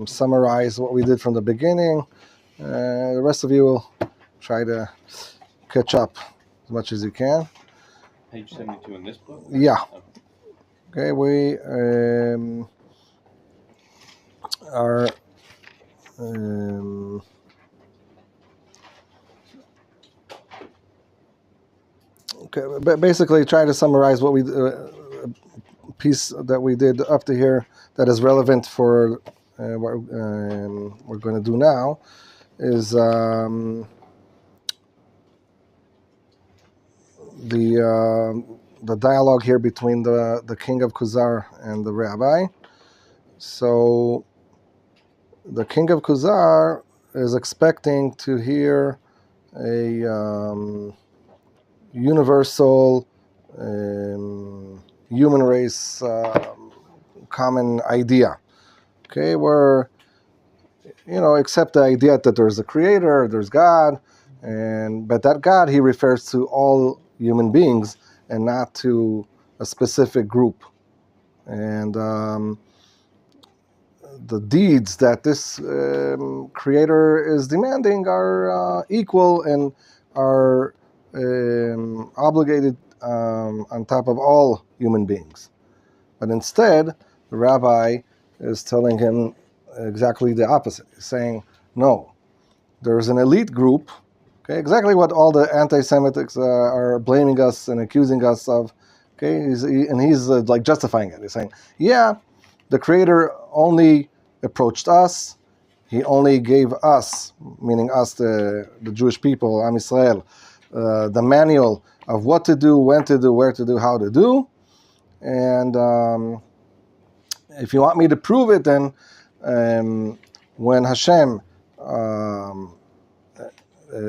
summarize what we did from the beginning. The rest of you will try to catch up as much as you can. Page 72 in this book? Yeah. Okay, we are okay, basically try to summarize what we piece that we did up to here that is relevant for what we're going to do now is the dialogue here between the king of Kuzar and the rabbi. So the king of Kuzar is expecting to hear a universal human race common idea, okay, where accept the idea that there's a creator, there's God, but that God he refers to all human beings and not to a specific group, and the deeds that this creator is demanding are equal and are obligated on top of all human beings. But instead, the rabbi is telling him exactly the opposite. He's saying, no, there's an elite group, okay, exactly what all the anti-Semitics are blaming us and accusing us of, okay, he's like justifying it. He's saying, yeah, the creator only approached us, he only gave us, meaning us, the Jewish people, Am Yisrael, the manual of what to do, when to do, where to do, how to do. And if you want me to prove it, then when Hashem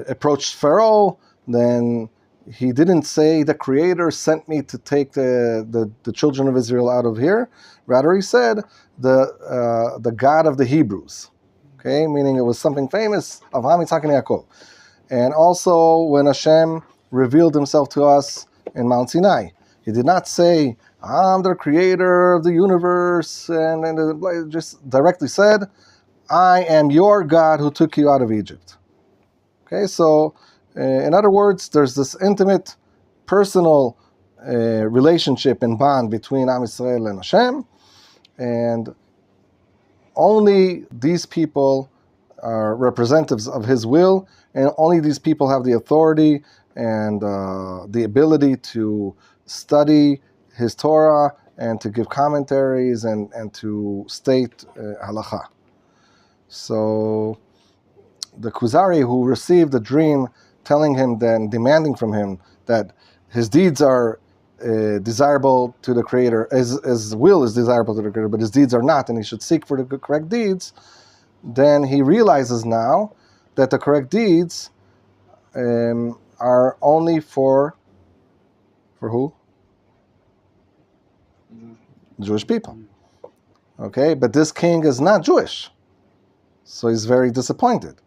approached Pharaoh, then he didn't say the creator sent me to take the children of Israel out of here. Rather, he said the God of the Hebrews. Okay, meaning it was something famous of Ham Yitzhak and Yaakov. And also when Hashem revealed himself to us in Mount Sinai, he did not say, I'm the creator of the universe, and just directly said, I am your God who took you out of Egypt. Okay, so in other words, there's this intimate, personal relationship and bond between Am Yisrael and Hashem, and only these people are representatives of his will, and only these people have the authority and the ability to study his Torah and to give commentaries and to state halacha. So the Kuzari, who received the dream telling him, then demanding from him that his deeds are desirable to the Creator, his will is desirable to the Creator, but his deeds are not, and he should seek for the correct deeds, then he realizes now that the correct deeds are only for who? Jewish people. Okay, but this king is not Jewish, so he's very disappointed.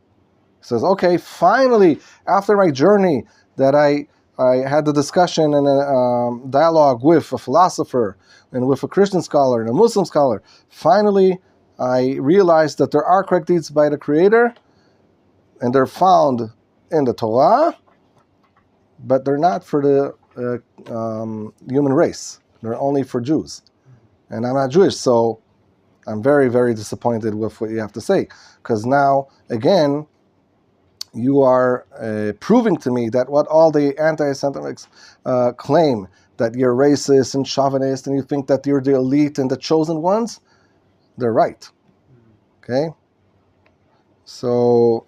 He says, okay, finally, after my journey that I had the discussion and a dialogue with a philosopher and with a Christian scholar and a Muslim scholar, finally I realized that there are correct deeds by the Creator, and they're found in the Torah, but they're not for the human race. They're only for Jews. And I'm not Jewish, so I'm very, very disappointed with what you have to say. Because now, again, you are proving to me that what all the anti-Semitics claim, that you're racist and chauvinist and you think that you're the elite and the chosen ones, they're right. Okay? So,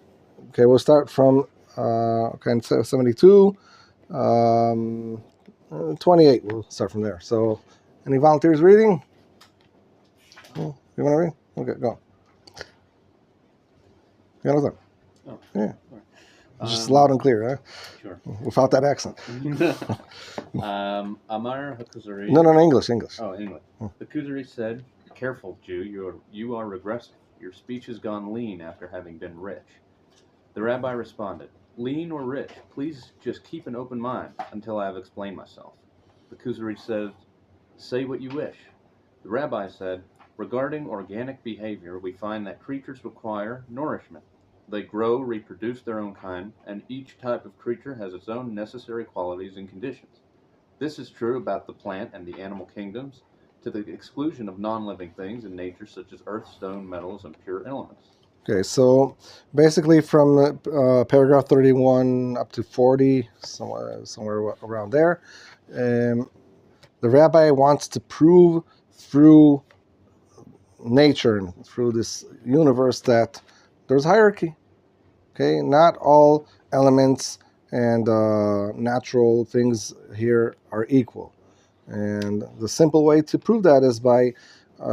okay, we'll start from 72, 28, we'll start from there. So, any volunteers reading? You want to read? Okay, go. You know that? Oh, yeah. Just loud and clear, huh? Sure. Without that accent. Amar HaKuzari. No, English. Oh, English. The Kuzari said, "Careful, Jew, you are regressive. Your speech has gone lean after having been rich." The rabbi responded, "Lean or rich, please just keep an open mind until I have explained myself." The Kuzari said, "Say what you wish." The rabbi said, Regarding organic behavior, we find that creatures require nourishment. They grow, reproduce their own kind, and each type of creature has its own necessary qualities and conditions. This is true about the plant and the animal kingdoms, to the exclusion of non-living things in nature such as earth, stone, metals, and pure elements. Okay, so basically from paragraph 31 up to 40, somewhere around there, the rabbi wants to prove through nature and through this universe that there's hierarchy. Okay, not all elements and natural things here are equal. And the simple way to prove that is by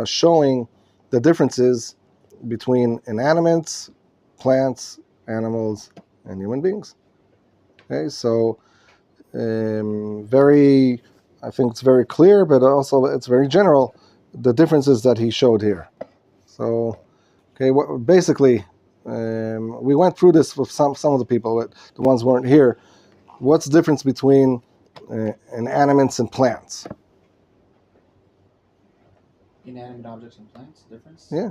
showing the differences between inanimates, plants, animals, and human beings. Okay, so I think it's very clear, but also it's very general, the differences that he showed here. So, okay, basically, we went through this with some of the people, but the ones who weren't here. What's the difference between inanimates and plants? Inanimate objects and plants, difference? Yeah.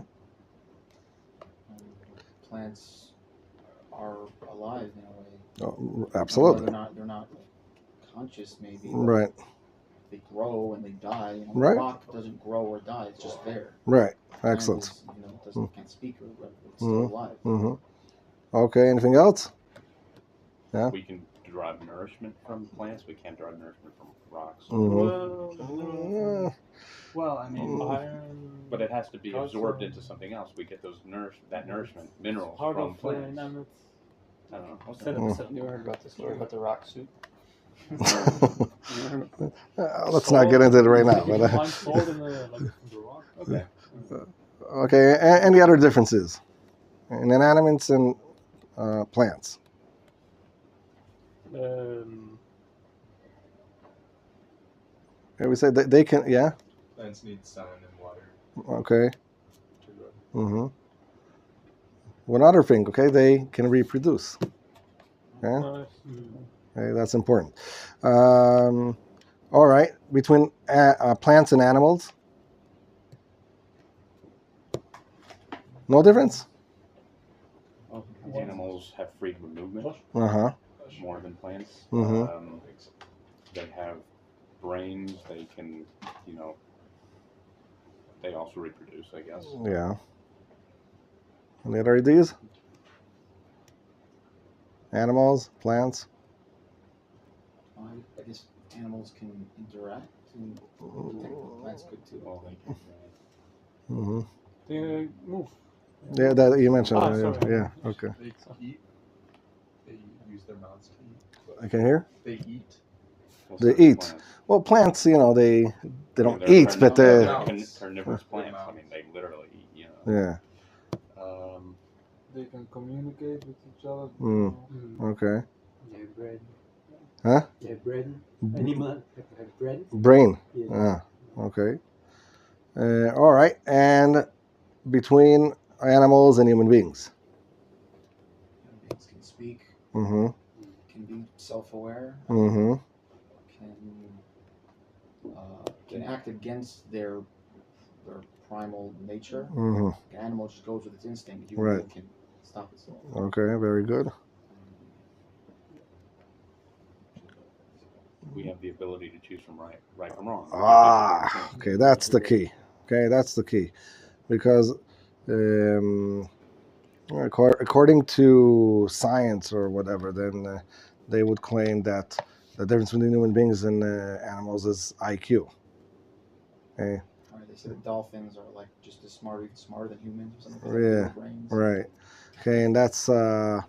Plants are alive in a way. Oh, absolutely. They're not conscious, maybe. Right. They grow and they die. You know, Right. A rock doesn't grow or die; it's just there. Right. Excellent. Can't speak or whatever. It's still alive. Mm-hmm. Okay. Anything else? Yeah. We can derive nourishment from plants. We can't derive nourishment from rocks. Mm-hmm. Well, I mean, iron. But it has to be absorbed into something else. We get that nourishment, minerals Part from of plants. inanimate. I don't know. You heard about the story about the rock soup? Let's not get into it right now. You But, can find salt in the rock. Okay. okay. Any other differences in inanimates and plants? Okay, we said they can. Yeah. Plants need sun and water. Okay. To grow. Mm-hmm. One other thing, okay, they can reproduce. Okay, okay, that's important. All right, between plants and animals, no difference. Well, animals have freedom of movement more than plants. Mm-hmm. They have brains. They can, they also reproduce, I guess. Yeah. Any other ideas? Animals, plants. I guess animals can interact, and plants could too. Well, they can, Mm-hmm. They move. Yeah, that you mentioned. Sorry. Yeah. Okay. They eat. They use their mouths to eat. I can hear. They eat. well, They certain eat. plants. Well, plants, they don't They're eat, but they're they. carnivorous plants. I mean, they literally eat. Yeah. They can communicate with each other. Okay. They have bread. Huh? They have bread. Animal have bread. Brain. Yeah. Okay. All right. And between animals and human beings. Human beings can speak, Mm-hmm. can be self-aware, Mm-hmm. can act against their primal nature. Mm-hmm. An animal just goes with its instinct. A human Right. being can stop itself. Okay. Very good. We have the ability to choose from right from wrong. Okay. That's the key. Okay. That's the key. Because according to science or whatever, then they would claim that the difference between human beings and animals is IQ. Okay. Right, they say that dolphins are like just as smarter than humans or something. Yeah, Brains. right. Okay, and that's I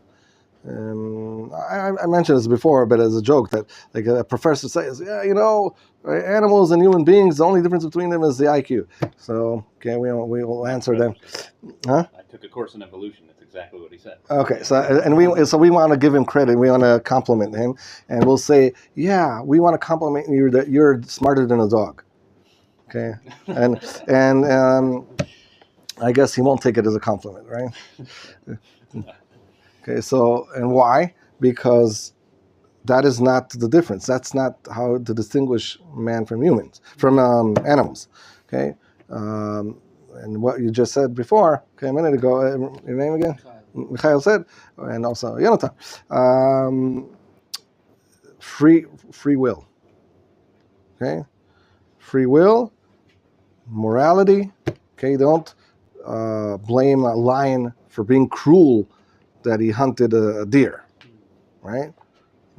mentioned this before, but as a joke that like a professor says, animals and human beings, the only difference between them is the IQ. So okay, we will answer them. Huh? I took a course in evolution. That's exactly what he said. Okay, so we want to give him credit. We want to compliment him, and we'll say, yeah, we want to compliment you that you're smarter than a dog. Okay, and I guess he won't take it as a compliment, right? Okay, so and why? Because that is not the difference. That's not how to distinguish man from animals. Okay, and what you just said before, okay, a minute ago, your name again? Mikhail said, and also Yonatan, free will, okay? Free will, morality, okay? Don't blame a lion for being cruel that he hunted a deer, right?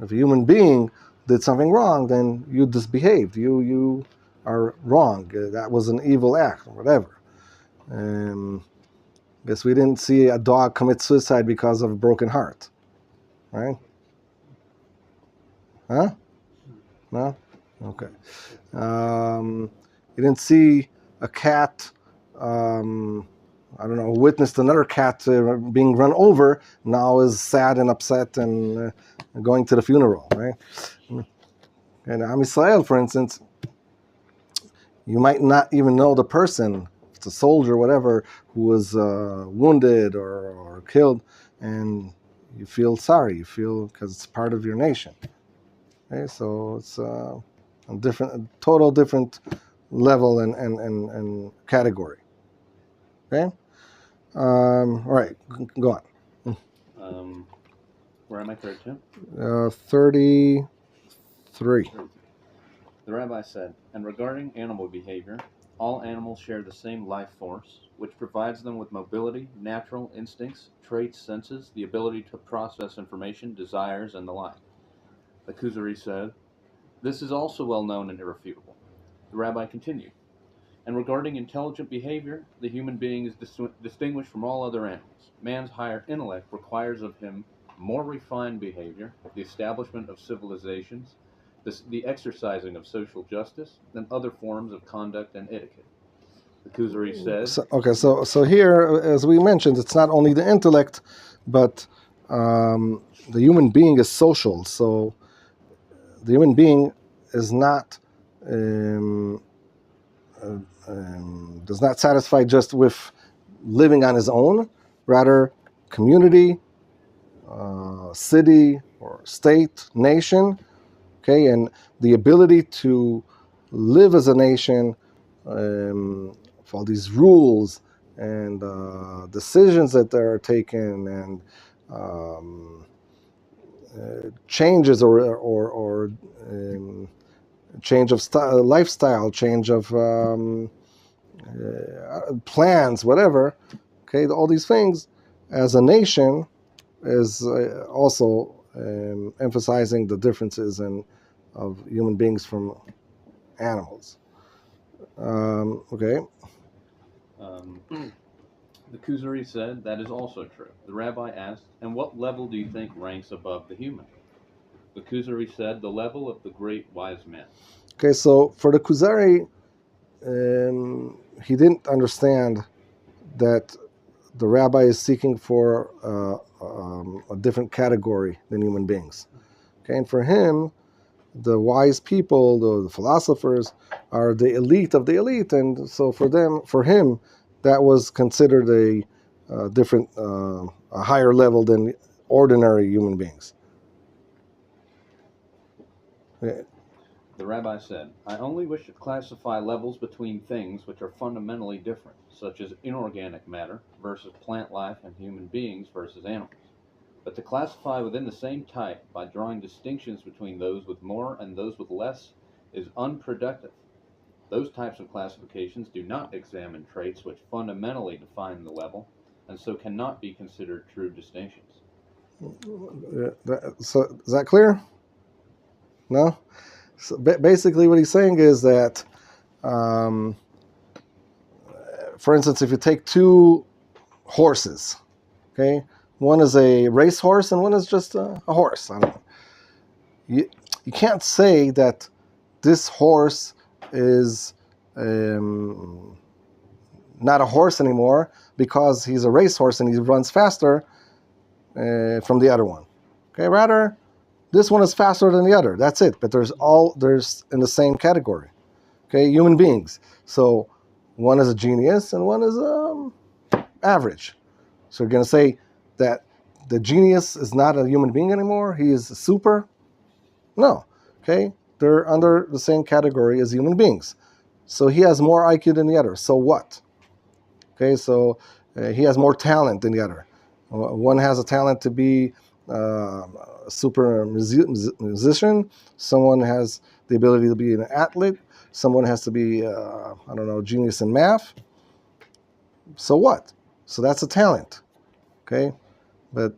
If a human being did something wrong, then you misbehaved. You are wrong. That was an evil act, or whatever. Guess we didn't see a dog commit suicide because of a broken heart, right? Huh? No? Okay. You didn't see a cat, witnessed another cat being run over, now is sad and upset and going to the funeral, right? And Am Yisrael, for instance, you might not even know the person, if it's a soldier or whatever, who was wounded or killed, and you feel sorry, because it's part of your nation. Okay, so it's a total different level and category. Okay, all right, go on. Where am I, 32? 33. The rabbi said, and regarding animal behavior, all animals share the same life force, which provides them with mobility, natural instincts, traits, senses, the ability to process information, desires, and the like. The Kuzari said, this is also well known and irrefutable. The rabbi continued, and regarding intelligent behavior, the human being is distinguished from all other animals. Man's higher intellect requires of him more refined behavior, the establishment of civilizations, the exercising of social justice, than other forms of conduct and etiquette. The Kuzari says... So here, as we mentioned, it's not only the intellect, but the human being is social. So the human being is not... does not satisfy just with living on his own, rather community, city or state, nation, okay, and the ability to live as a nation, with all these rules and decisions that are taken and changes or change of lifestyle, change of plans, whatever. Okay, all these things, as a nation, is also emphasizing the differences of human beings from animals. Okay. The Kuzari said that is also true. The rabbi asked, and what level do you think ranks above the human? The Kuzari said, the level of the great wise man. Okay, so for the Kuzari, he didn't understand that the rabbi is seeking for a different category than human beings. Okay, and for him, the wise people, the philosophers, are the elite of the elite, and so for him, that was considered a different, a higher level than ordinary human beings. Okay. The rabbi said, I only wish to classify levels between things which are fundamentally different, such as inorganic matter versus plant life and human beings versus animals. But to classify within the same type by drawing distinctions between those with more and those with less is unproductive. Those types of classifications do not examine traits which fundamentally define the level, and so cannot be considered true distinctions. So is that clear? No? So basically what he's saying is that, for instance, if you take two horses, okay, one is a race horse and one is just a horse. I don't know. You can't say that this horse is not a horse anymore because he's a racehorse and he runs faster from the other one. Okay, rather, this one is faster than the other. That's it. But there's in the same category. Okay, human beings. So one is a genius and one is average. So you're going to say that the genius is not a human being anymore? He is super? No. Okay, they're under the same category as human beings. So he has more IQ than the other. So what? Okay, so he has more talent than the other. One has a talent to be a super musician. Someone has the ability to be an athlete. Someone has to be, genius in math. So what? So that's a talent. Okay, but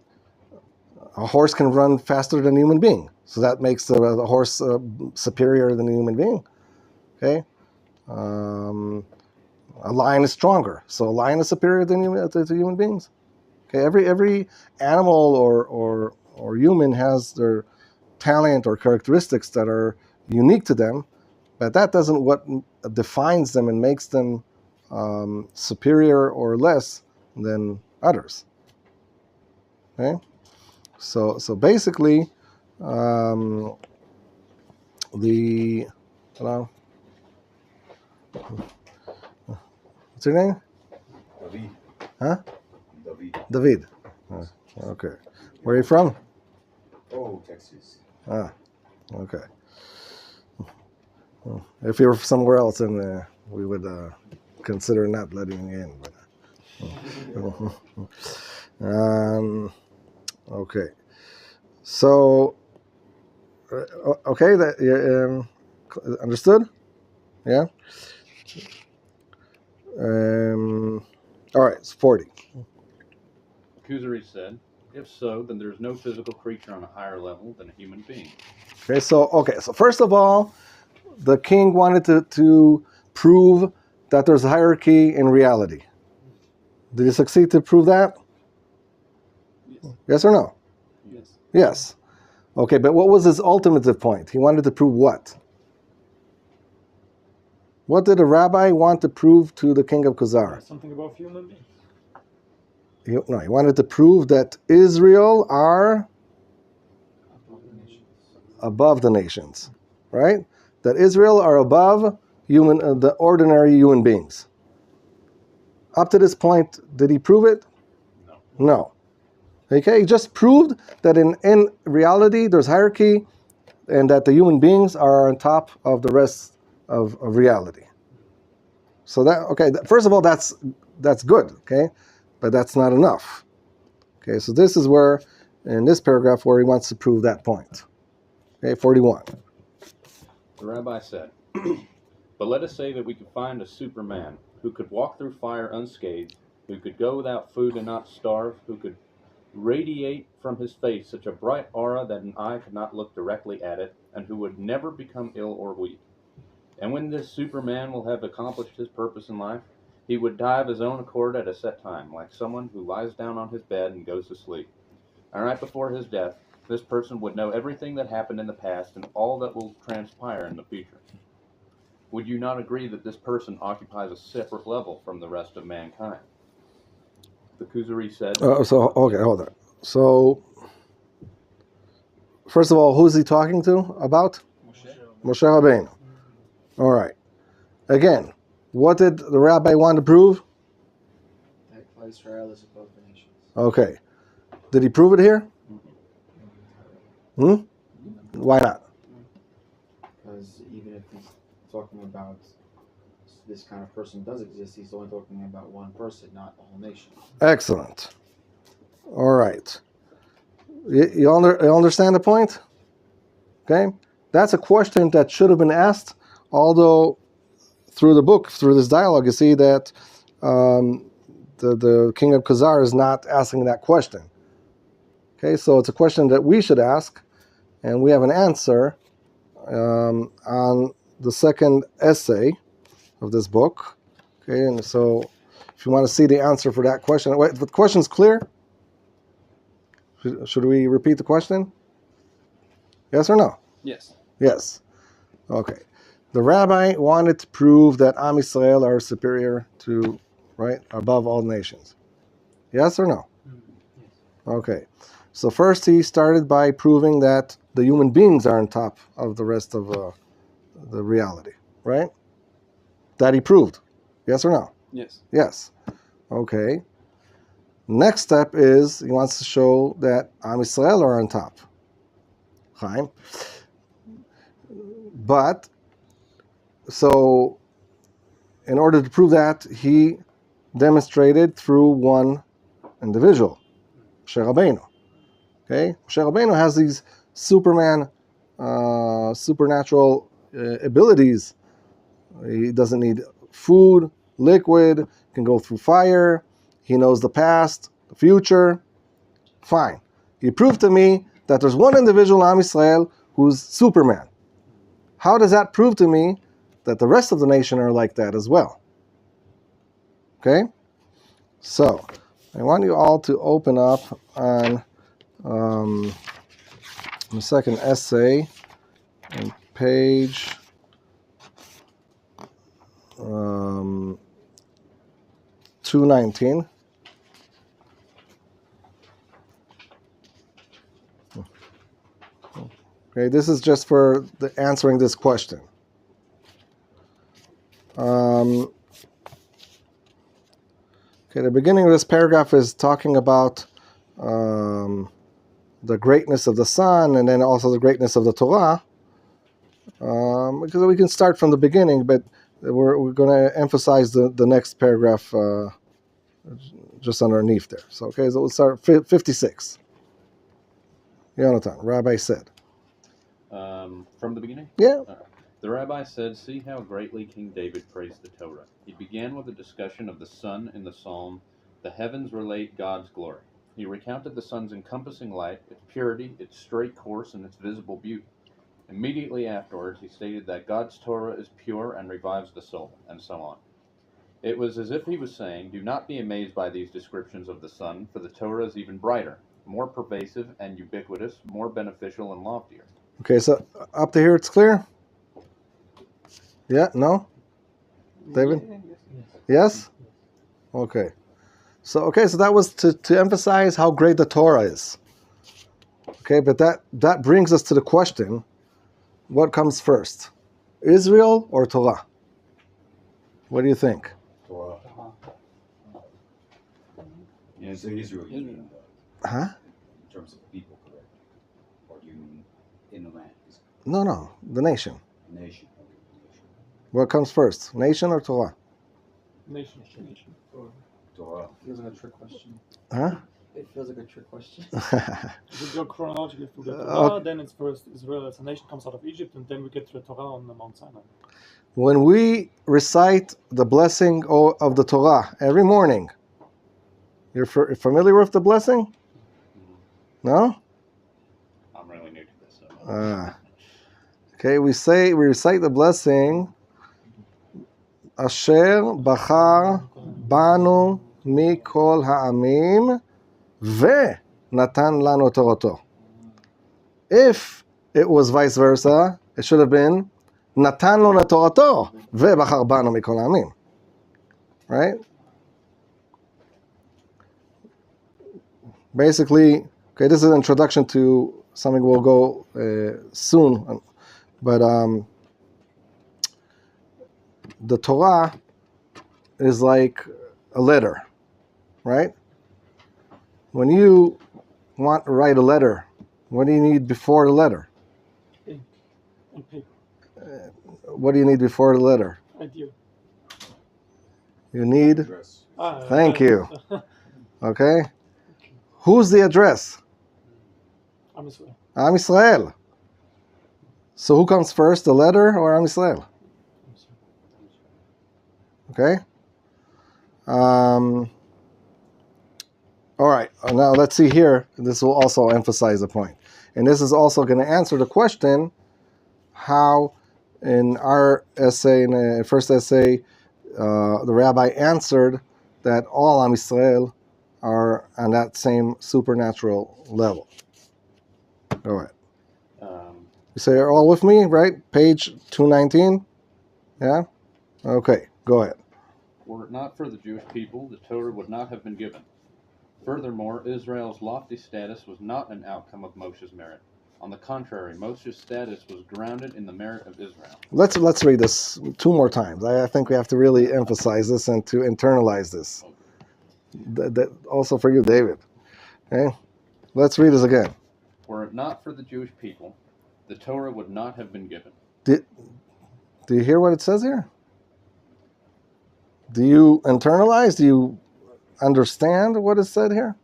a horse can run faster than a human being. So that makes the horse superior than the human being. Okay. A lion is stronger, so a lion is superior than to human beings. Okay, every animal or human has their talent or characteristics that are unique to them, but that doesn't what defines them and makes them superior or less than others. Okay, so basically, the hello, what's your name? David. Huh? David. David. Okay. Where are you from? Oh, Texas. Ah, okay. Well, if you're somewhere else, then we would consider not letting you in. But, okay. So, okay, that understood? Yeah. All right. It's 40. Kuzari said, if so, then there's no physical creature on a higher level than a human being. Okay. So first of all, the king wanted to prove that there's a hierarchy in reality. Did he succeed to prove that? Yes. Yes or no? Yes. Yes. Okay, but what was his ultimate point? He wanted to prove what? What did the rabbi want to prove to the king of Kuzari? Something about human beings. He wanted to prove that Israel are above the nations, right? That Israel are above the ordinary human beings. Up to this point, did he prove it? No. Okay, he just proved that in reality there's hierarchy and that the human beings are on top of the rest of reality. So first of all, that's good, okay? But that's not enough. Okay, so this is where, in this paragraph, where he wants to prove that point. Okay, 41. The rabbi said, but let us say that we could find a Superman who could walk through fire unscathed, who could go without food and not starve, who could radiate from his face such a bright aura that an eye could not look directly at it, and who would never become ill or weak. And when this Superman will have accomplished his purpose in life, he would die of his own accord at a set time, like someone who lies down on his bed and goes to sleep. And right before his death, this person would know everything that happened in the past and all that will transpire in the future. Would you not agree that this person occupies a separate level from the rest of mankind? The Kuzari said, Hold on. So, first of all, who is he talking to about? Moshe Rabbeinu. All right. Again, what did the rabbi want to prove? That Israel is above the nations. Okay. Did he prove it here? Why not? Because even if he's talking about this kind of person does exist, he's only talking about one person, not the whole nation. Excellent. All right. You understand the point? Okay. That's a question that should have been asked, although through the book, through this dialogue, you see that the king of Kuzari is not asking that question. Okay, so it's a question that we should ask, and we have an answer on the second essay of this book. Okay, and so if you want to see the answer for that question, wait, the question's clear? Should we repeat the question? Yes or no? Yes. Yes. Okay. The rabbi wanted to prove that Am Yisrael are superior to, right, above all nations. Yes or no? Okay. So first he started by proving that the human beings are on top of the rest of the reality, right? That he proved. Yes or no? Yes. Yes. Okay. Next step is he wants to show that Am Yisrael are on top. Chaim. But, so, in order to prove that, he demonstrated through one individual, Moshe Rabbeinu. Okay, Moshe Rabbeinu has these supernatural abilities. He doesn't need food, liquid, can go through fire. He knows the past, the future. Fine. He proved to me that there's one individual in Am Yisrael who's Superman. How does that prove to me that the rest of the nation are like that as well? Okay? So, I want you all to open up on the second essay on page 219. Okay, this is just for answering this question. Okay, the beginning of this paragraph is talking about the greatness of the Son and then also the greatness of the Torah. Because we can start from the beginning, but we're going to emphasize the next paragraph just underneath there. So, okay, so we'll start 56. Yonatan, Rabbi said. From the beginning? Yeah. The rabbi said, "See how greatly King David praised the Torah." He began with a discussion of the sun in the psalm, "The heavens relate God's glory." He recounted the sun's encompassing light, its purity, its straight course, and its visible beauty. Immediately afterwards, he stated that God's Torah is pure and revives the soul, and so on. It was as if he was saying, "Do not be amazed by these descriptions of the sun, for the Torah is even brighter, more pervasive and ubiquitous, more beneficial and loftier." Okay, so up to here it's clear? Yeah? No? David? Yes? Okay. So that was to emphasize how great the Torah is. Okay, but that brings us to the question, what comes first? Israel or Torah? What do you think? Torah. Yeah, so Israel, you mean, Huh? in terms of people, correct? Or do you mean in the land? No, the nation. Nation. What comes first, nation or Torah? Nation. Torah. Feels like a trick question. Huh? It feels like a trick question. If we go chronologically through the Torah, then it's first Israel as a nation comes out of Egypt, and then we get to the Torah on the Mount Sinai. When we recite the blessing of the Torah every morning, you're familiar with the blessing? No? I'm really new to this. So. Okay, we recite the blessing, Asher Bachar Banu Mikol Ha'amim Ve Natan Lanu Toroto. If it was vice versa, it should have been Natan Lo Torato Ve Bachar Banu Mikol Ha'amim. Right? Basically, okay, this is an introduction to something we'll go soon, but the Torah is like a letter, right? When you want to write a letter, what do you need before the letter? Ink and paper. What do you need before the letter? Idea. You need, Address. thank you. Okay? Who's the address? Am Yisrael. Am Yisrael. So who comes first, the letter or Am Yisrael? Okay? All right, now let's see here. This will also emphasize a point. And this is also going to answer the question how in our essay, in the first essay, the rabbi answered that all Am Yisrael are on that same supernatural level. Go ahead. You say you're all with me, right? Page 219? Yeah? Okay, go ahead. Were it not for the Jewish people, the Torah would not have been given. Furthermore, Israel's lofty status was not an outcome of Moshe's merit. On the contrary, Moshe's status was grounded in the merit of Israel. Let's read this two more times. I think we have to really emphasize this and to internalize this. That also for you, David. Okay? Let's read this again. Were it not for the Jewish people, the Torah would not have been given. Do you hear what it says here? Do you internalize? Do you understand what is said here?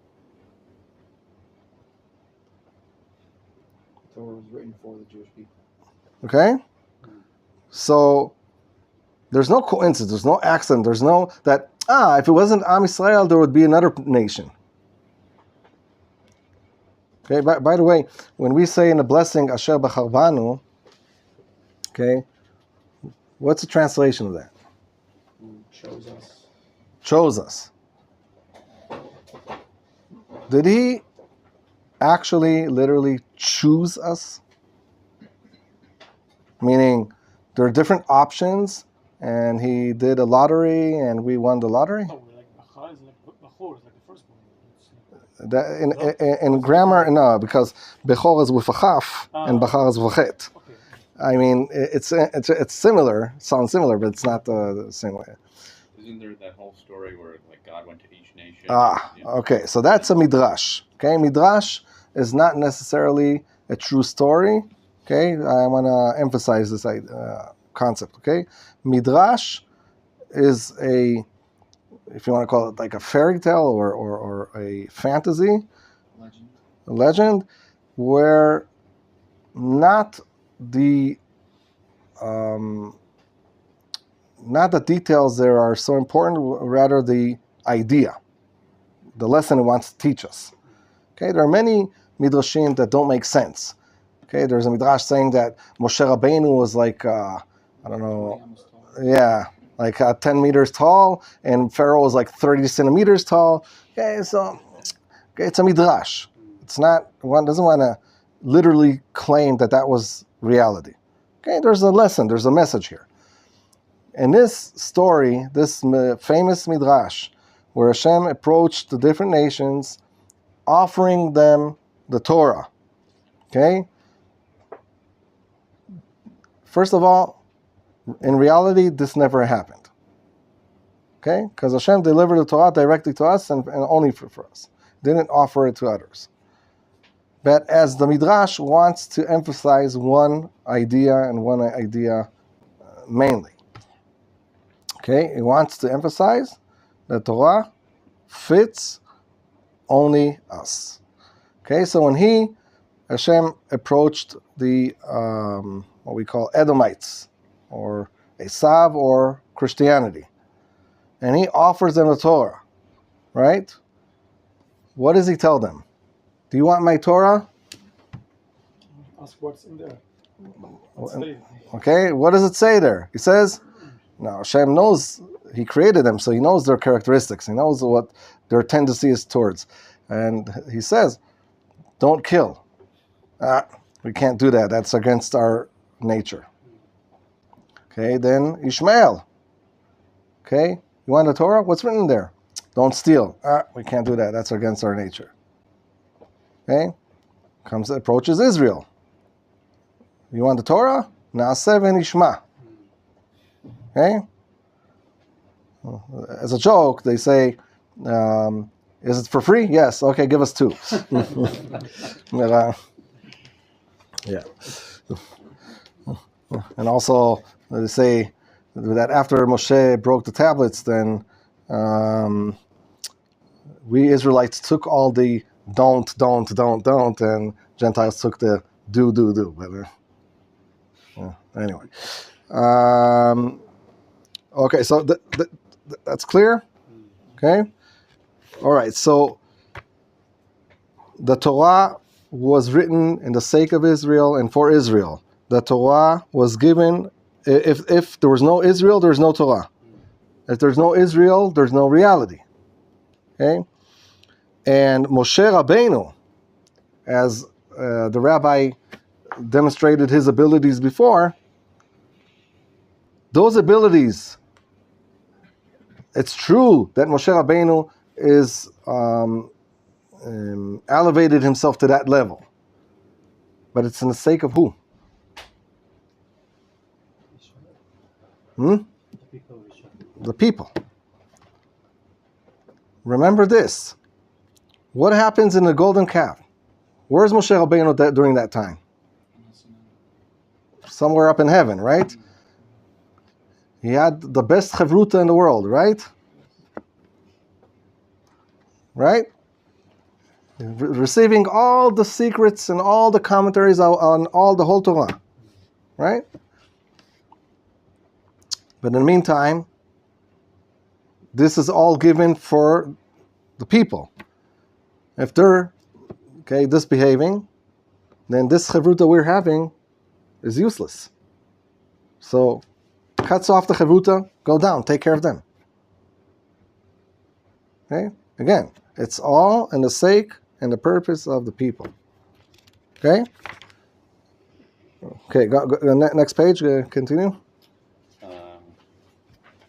The Torah was written for the Jewish people. Okay? So there's no coincidence, there's no accident, there's no that, if it wasn't Am Yisrael, there would be another nation. Okay, by the way, when we say in the blessing, Asher B'char Banu, okay, what's the translation of that? Who chose us. Chose us. Did he actually literally choose us? Meaning there are different options and he did a lottery and we won the lottery? No, like Bachar is like Bachor is like the first one. That in grammar, no, because Bechor is with a chaf and Bachar is with a chet. Okay. I mean, it's similar, sounds similar, but it's not the same way. Isn't there that whole story where like God went to each nation? Okay, so that's a midrash. Okay, midrash is not necessarily a true story. Okay, I want to emphasize this concept. Okay, midrash is if you want to call it like a fairy tale or a fantasy, Legend. a legend, where not the details there are so important, rather the idea, the lesson it wants to teach us. Okay, there are many midrashim that don't make sense. Okay, there's a midrash saying that Moshe Rabbeinu was like, I don't know, yeah, like 10 meters tall, and Pharaoh was like 30 centimeters tall. Okay, so it's a midrash. It's not, one doesn't want to literally claim that was reality. Okay, there's a lesson, there's a message here. In this story, this famous midrash, where Hashem approached the different nations, offering them the Torah. Okay? First of all, in reality, this never happened. Okay? Because Hashem delivered the Torah directly to us and only for us. Didn't offer it to others. But as the Midrash wants to emphasize one idea and one idea mainly. Okay? It wants to emphasize that Torah fits only us. Okay? So when Hashem approached the what we call Edomites, or Esav, or Christianity, and he offers them the Torah, right? What does he tell them? Do you want my Torah? Ask what's in there. Okay, what does it say there? He says, now Hashem knows, he created them, so he knows their characteristics, he knows what their tendency is towards. And he says, don't kill. We can't do that, that's against our nature. Okay, then Ishmael. Okay, you want the Torah? What's written there? Don't steal. We can't do that, that's against our nature. Okay, approaches Israel. You want the Torah? Na'aseh v'nishma. Okay? As a joke, they say, is it for free? Yes. Okay, give us 2. Yeah. And also, they say that after Moshe broke the tablets, then we Israelites took all the don't, and Gentiles took the do. But, anyway. Okay, so that's clear? Okay? All right, so the Torah was written in the sake of Israel and for Israel. The Torah was given, if there was no Israel, there's no Torah. If there's no Israel, there's no reality. Okay? And Moshe Rabbeinu, as the Rabbi demonstrated his abilities before, those abilities, it's true that Moshe Rabbeinu is elevated himself to that level. But it's in the sake of who? The people. Remember this. What happens in the golden calf? Where's Moshe Rabbeinu during that time? Somewhere up in heaven, right? He had the best chavruta in the world, right? Right? Receiving all the secrets and all the commentaries on all the whole Torah, right? But in the meantime, this is all given for the people. If they're misbehaving, then this chavruta we're having is useless. So, cuts off the chavruta, go down, take care of them. Okay? Again, it's all in the sake and the purpose of the people. Okay? Okay, next page, continue.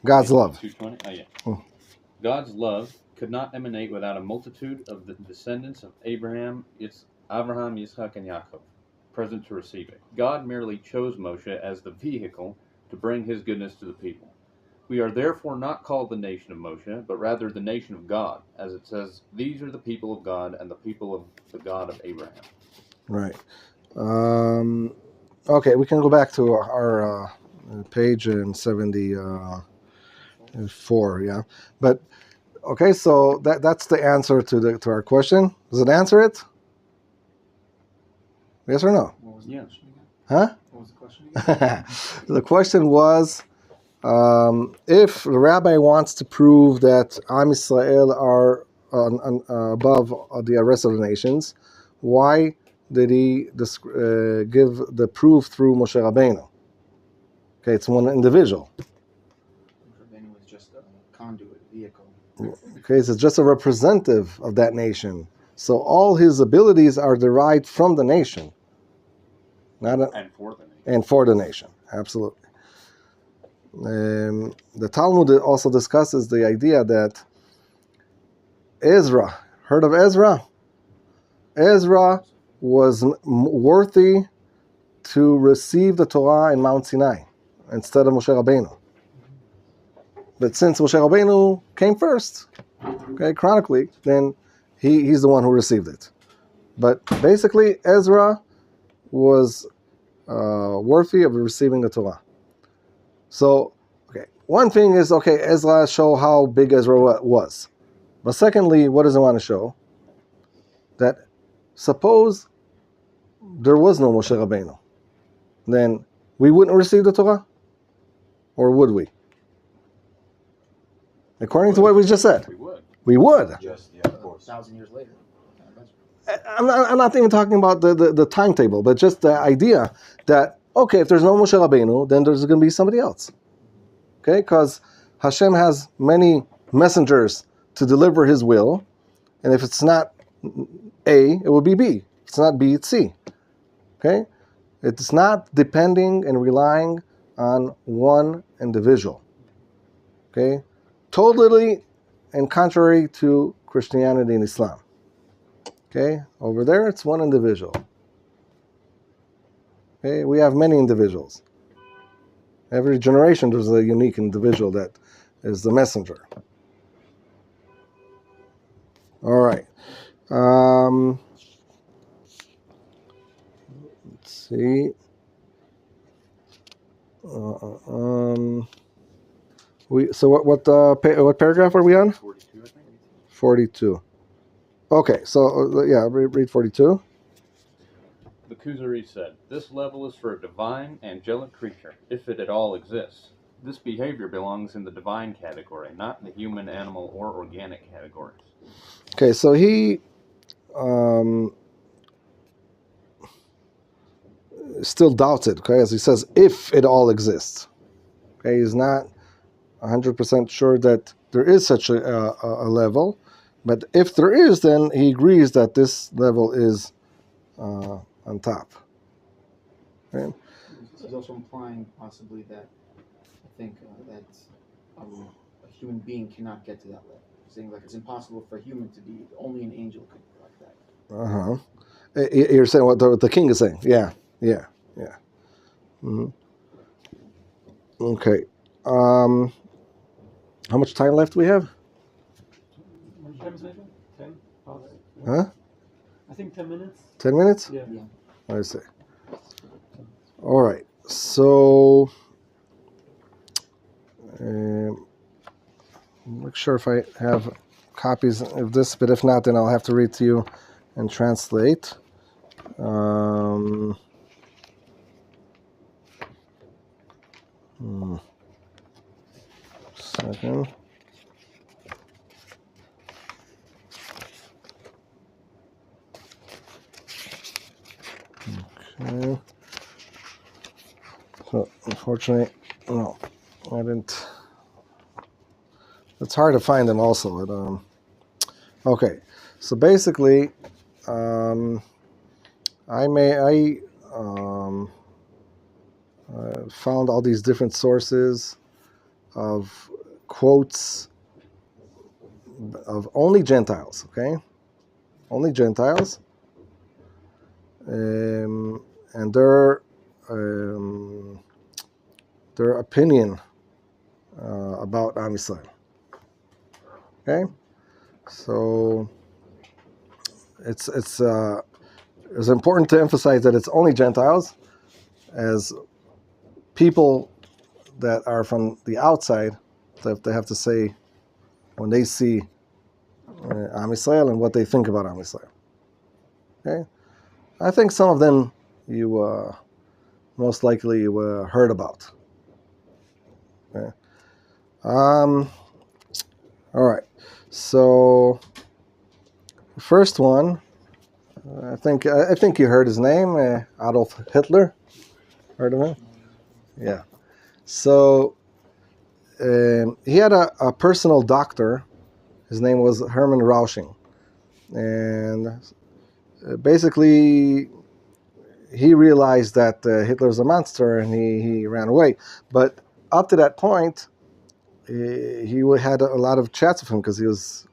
God's love. 220. Oh, yeah. Hmm. God's love could not emanate without a multitude of the descendants of Abraham, Yitzchak, and Yaakov, present to receive it. God merely chose Moshe as the vehicle to bring his goodness to the people. We are therefore not called the nation of Moshe, but rather the nation of God, as it says, these are the people of God and the people of the God of Abraham. Right. Okay, we can go back to our page in 74, yeah. But, okay, so that's the answer to our question. Does it answer it? Yes or no? What was the Yes. question again? Huh? What was the question again? The question was, if the rabbi wants to prove that Am Yisrael are above the rest of the nations, why did he give the proof through Moshe Rabbeinu? Okay, it's one individual. Rabbeinu was just a conduit, vehicle. Okay, so it's just a representative of that nation. So all his abilities are derived from the nation, not And for the nation. and for the nation. Absolutely. The Talmud also discusses the idea that Ezra, heard of Ezra? Ezra was worthy to receive the Torah in Mount Sinai instead of Moshe Rabbeinu. But since Moshe Rabbeinu came first, okay, chronically, then he's the one who received it. But basically, Ezra was worthy of receiving the Torah. So, okay, one thing is, okay, Ezra show how big Ezra was. But secondly, what does it want to show? That suppose there was no Moshe Rabbeinu, then we wouldn't receive the Torah? Or would we? According to what we just said. We would. We would. Just, yeah, of course. 1,000 years later. I'm not even talking about the timetable, but just the idea that, okay, if there's no Moshe Rabbeinu, then there's going to be somebody else. Okay, because Hashem has many messengers to deliver his will, and if it's not A, it will be B. If it's not B, it's C. Okay? It's not depending and relying on one individual. Okay? Totally and contrary to Christianity and Islam. Okay? Over there, it's one individual. Okay? We have many individuals. Every generation, there's a unique individual that is the messenger. All right. Let's see. What paragraph are we on? 42, I think. 42. Okay, so read 42. The Kuzari said, this level is for a divine, angelic creature, if it at all exists. This behavior belongs in the divine category, not in the human, animal, or organic categories. Okay, so he still doubts it, okay, as he says, if it all exists. Okay, he's not 100% sure that there is such a level, but if there is, then he agrees that this level is on top. Okay? He's also implying possibly that I think that a human being cannot get to that level. Saying like it's impossible for a human to be, only an angel could be like that. You're saying what the king is saying. Yeah. Mm-hmm. Okay. How much time left do we have? 10? Huh? I think 10 minutes. 10 minutes? Yeah. I see. All right. So sure if I have copies of this, but if not, then I'll have to read to you and translate. Second. Okay. So, unfortunately, no, I didn't. It's hard to find them also. But, okay, so basically, I found all these different sources of quotes of only Gentiles. Okay, only Gentiles, and their opinion about Am Yisrael. Okay, so it's important to emphasize that it's only Gentiles, as people that are from the outside that they have to say when they see Am Yisrael and what they think about Am Yisrael. Okay, I think some of them you most likely heard about. Okay. All right. So the first one, I think you heard his name, Adolf Hitler. Heard of him? Yeah. So he had a personal doctor. His name was Hermann Rausching, and basically he realized that Hitler's a monster, and he ran away. But up to that point, he had a lot of chats with him because he was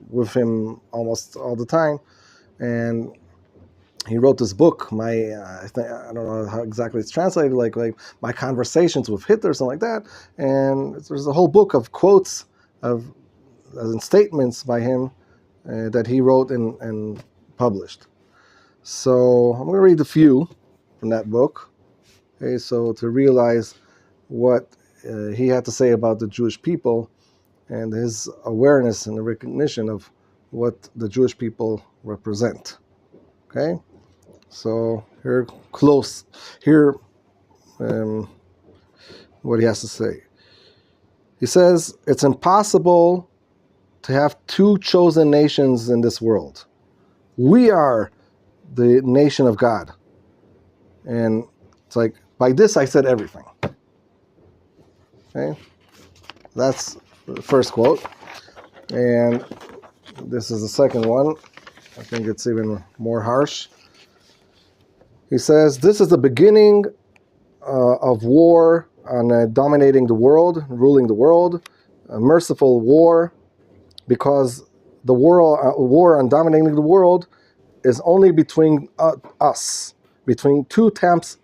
with him almost all the time, and he wrote this book. I don't know how exactly it's translated, like my conversations with Hitler, something like that. And there's a whole book of quotes and statements by him that he wrote and published. So I'm going to read a few from that book. Okay, so to realize what he had to say about the Jewish people and his awareness and the recognition of what the Jewish people represent. Okay, so here what he has to say. He says, it's impossible to have two chosen nations in this world. We are the nation of God. And it's like, by this I said everything. Okay, that's the first quote. And this is the second one. I think it's even more harsh. He says, this is the beginning of war on dominating the world, ruling the world, a merciful war, because the war on dominating the world is only between us, between two camps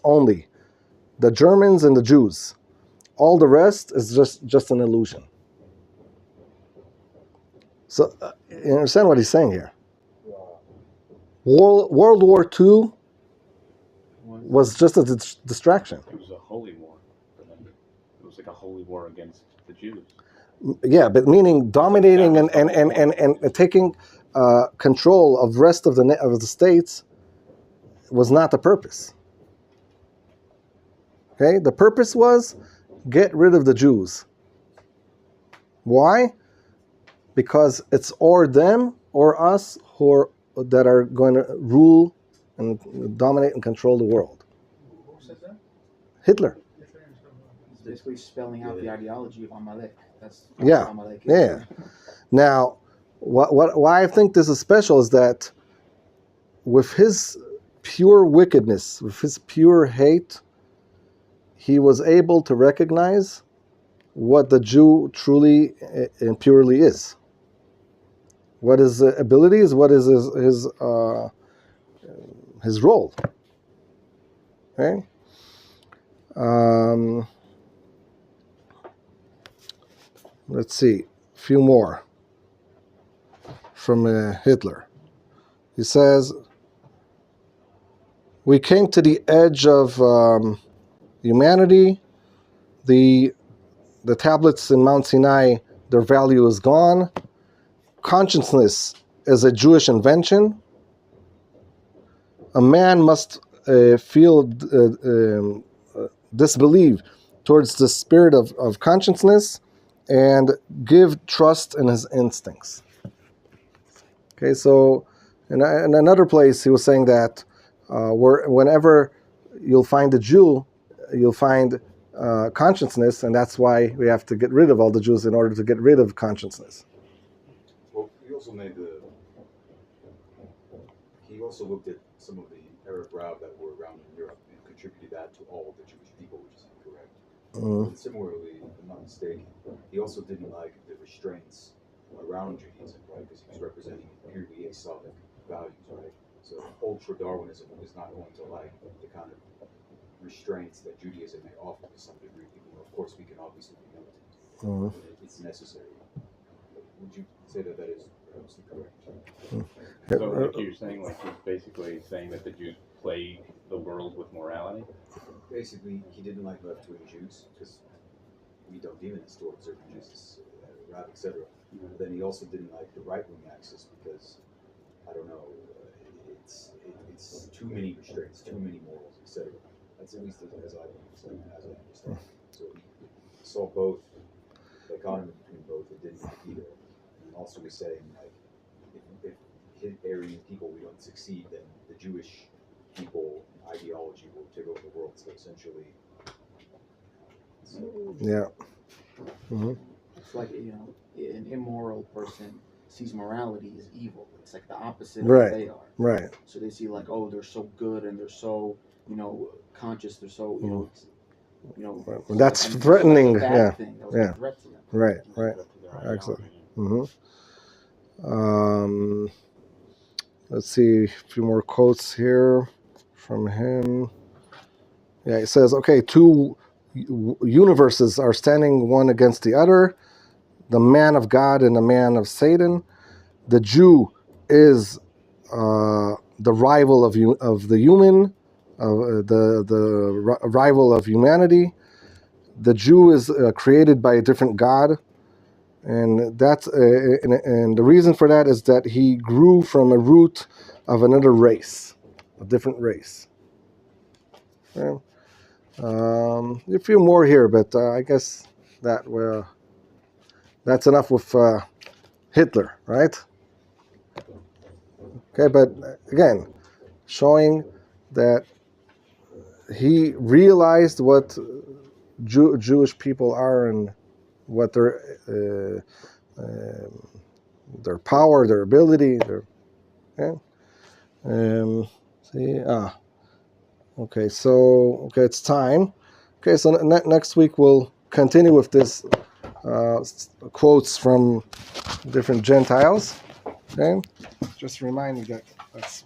only, the Germans and the Jews. All the rest is just an illusion. So you understand what he's saying here? World War II was just a distraction. It was a holy war for them. It was like a holy war against the Jews. Yeah, but meaning dominating and taking control of the rest of the states was not the purpose. Okay, the purpose was get rid of the Jews. Why? Because it's or them or us that are going to rule and dominate and control the world. Who said that? Hitler. He's basically spelling out the ideology of Amalek. That's Yeah. what Amalek is. Yeah. Now, why I think this is special is that with his pure wickedness, with his pure hate, he was able to recognize what the Jew truly and purely is. What his ability is, what is his role. Okay? Let's see, a few more from Hitler. He says, we came to the edge of humanity. The tablets in Mount Sinai their value is gone. Consciousness is a Jewish invention. A man must feel disbelief towards the spirit of consciousness and give trust in his instincts. Okay, so in another place he was saying that whenever you'll find a Jew, you'll find consciousness, and that's why we have to get rid of all the Jews in order to get rid of consciousness. Well, he also looked at some of the Arab Rab that were around in Europe and contributed that to all of the Jewish people, which is incorrect. And similarly, if I'm not mistaken, he also didn't like the restraints around Judaism, right? Because he was representing purely Islamic values, right? So ultra-Darwinism is not going to like the kind of restraints that Judaism may offer to some degree. Of course, we can obviously be militant. It's necessary. Would you say that is perhaps correct? So like you're saying, like he's basically saying that the Jews plague the world with morality? Basically, he didn't like left-wing Jews because we don't demonize towards certain Jews, Rabbi, etc. But then he also didn't like the right-wing axis because, I don't know, it's too many restraints, too many morals, etc. That's at least as I understand. So he saw both, the economy between both, and didn't like either. And also was saying, like, if Aryan people we don't succeed, then the Jewish people ideology will take over the world. So essentially, Yeah. It's like, an immoral person sees morality as evil. It's like the opposite Right. of what they are. Right. So they see like, oh, they're so good and they're so, conscious. They're so, That's and threatening. it's a bad thing. That was a threat to them. Right. Excellent. Excellent. Let's see a few more quotes here from him. Yeah, he says, okay, two universes are standing one against the other, the man of God and the man of Satan. The Jew is the rival of the human, the rival of humanity. The Jew is created by a different God, and that's and the reason for that is that he grew from a root of another race, a different race. Okay. A few more here, but I guess that's enough with Hitler, right? Okay, but again, showing that he realized what Jewish people are and what their power, their ability, okay. Okay, so it's time. Okay, so next week we'll continue with this quotes from different Gentiles. Okay, just remind you that that's.